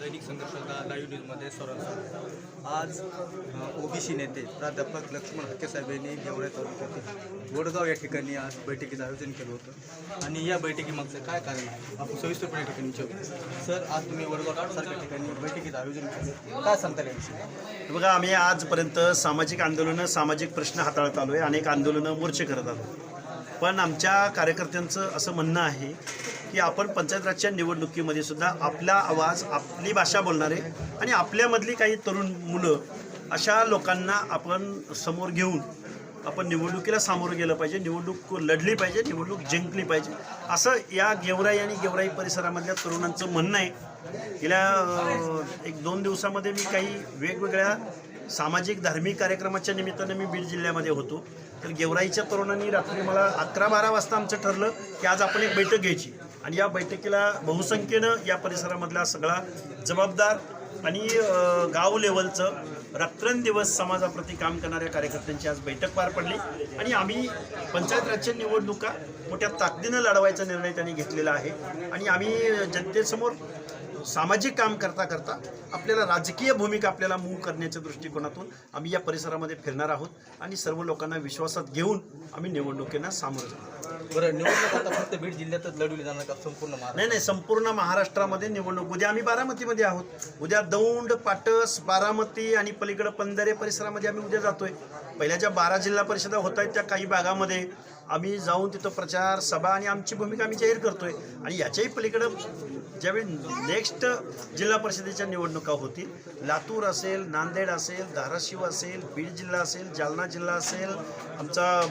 दैनिक संघर्षाचा लाईव्ह न्यूजमध्ये सर्वांचं आज ओबीसी नेते प्राध्यापक लक्ष्मण हक्के साहेब यांनी गेवराई तालुक्यातील वडगाव या ठिकाणी आज बैठकीचं आयोजन केलं होतं आणि या बैठकीमागचं काय कारण आहे आपण सविस्तरपणे या ठिकाणी विचारू. सर, आज तुम्ही वडगाव सारख्या ठिकाणी बैठकीचं आयोजन केलं, काय सांगता याविषयी? बघा, आम्ही आजपर्यंत सामाजिक आंदोलनं, सामाजिक प्रश्न हाताळत आलो आहे, अनेक आंदोलनं, मोर्चे करत आलो. पण आमच्या कार्यकर्त्यांचं असं म्हणणं आहे की आपण पंचायत राजच्या निवडणुकीमध्ये सुद्धा आपला आवाज, आपली भाषा बोलणारे आणि आपल्यामधली काही तरुण मुलं अशा लोकांना आपण समोर घेऊन आपण निवडणुकीला सामोरं गेलं पाहिजे, निवडणूक लढली पाहिजे, निवडणूक जिंकली पाहिजे, असं या गेवराई आणि गेवराई परिसरामधल्या तरुणांचं म्हणणं आहे. गेल्या 1-2 दिवसामध्ये मी काही वेगवेगळ्या सामाजिक धार्मिक कार्यक्रमाच्या निमित्तानं मी बीड जिल्ह्यामध्ये होतो. तर गेवराईच्या तरुणांनी रात्री मला 11-12 वाजता आमचं ठरलं की आज आपण एक बैठक घ्यायची आणि या बैठकीला बहुसंख्येनं या परिसरामधला सगळा जबाबदार आणि गाव लेवलचं रात्रंदिवस समाजाप्रती काम करणाऱ्या कार्यकर्त्यांची आज बैठक पार पडली आणि आम्ही पंचायत राजच्या निवडणुका मोठ्या ताकदीनं लढवायचा निर्णय त्यांनी घेतलेला आहे आणि आम्ही जनतेसमोर सामाजिक काम करता करता आपल्याला राजकीय भूमिका आपल्याला मूव्ह करण्याच्या दृष्टिकोनातून आम्ही या परिसरामध्ये फिरणार आहोत आणि सर्व लोकांना विश्वासात घेऊन आम्ही निवडणुकींना सामोरं जाणार. बरं, निवडणूक आता फक्त बीड जिल्ह्यातच लढवली जाणार का संपूर्ण महाराष्ट्र? नाही, संपूर्ण महाराष्ट्रामध्ये निवडणूक. उद्या आम्ही बारामतीमध्ये आहोत. उद्या दौंड, पाटस, बारामती आणि पलीकडं पंधरे परिसरामध्ये आम्ही उद्या जातोय. पहिल्या ज्या 12 जिल्हा परिषदा होत आहेत त्या काही भागामध्ये आम्ही जाऊन तिथं प्रचार सभा आणि आमची भूमिका आम्ही जाहीर करतोय आणि याच्याही पलीकडं ज्यावेळी नेक्स्ट जिल्हा परिषदेच्या निवडणुका होतील, लातूर असेल, नांदेड असेल, धाराशिव असेल, बीड जिल्हा असेल, जालना जिल्हा असेल, आमचा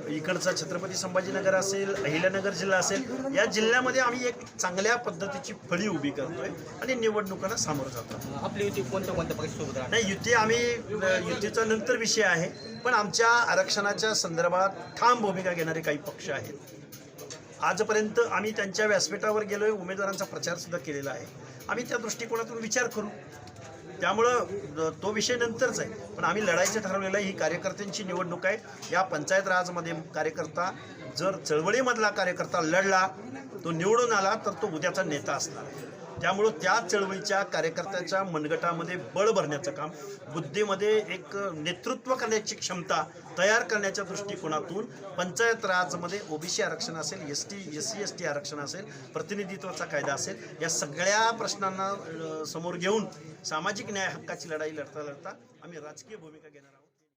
इकडचा छत्रपती संभाजीनगर असेल, अहिल्यानगर जिल्हा असेल, या जिल्ह्यामध्ये आम्ही एक चांगल्या पद्धतीची फळी उभी करतोय आणि निवडणुकांना सामोरं जातो. आपली युती कोणत्या पक्षासोबत राहणार? नाही, युती आम्ही युतीचा नंतर विषय आहे, पण आमच्या आरक्षणाच्या संदर्भात ठाम भूमिका घेणारे काही पक्ष आहेत. आजपर्यंत आम्ही त्यांच्या व्यासपीठावर गेलोय, उमेदवारांचा प्रचार सुद्धा केलेला आहे. आम्ही त्या दृष्टिकोनातून विचार करू, त्यामुळं तो विषय नंतरच आहे. पण आम्ही लढायचं ठरवलेलं ही कार्यकर्त्यांची निवडणूक आहे. या पंचायत राजमध्ये कार्यकर्ता जर चळवळीमधला कार्यकर्ता लढला, तो निवडून आला, तर तो उद्याचा नेता असणार आहे. त्यामुळं त्या चळवळीच्या कार्यकर्त्याच्या मनगटामध्ये बळ भरण्याचं काम, बुद्धीमध्ये एक नेतृत्व करण्याची क्षमता तयार करण्याच्या दृष्टिकोनातून पंचायत राजमध्ये ओबीसी आरक्षण असेल, SC/ST आरक्षण असेल, प्रतिनिधित्वाचा कायदा असेल, या सगळ्या प्रश्नांना समोर घेऊन सामाजिक न्याय हक्काची लढाई लढता लढता आम्ही राजकीय भूमिका घेणार आहोत.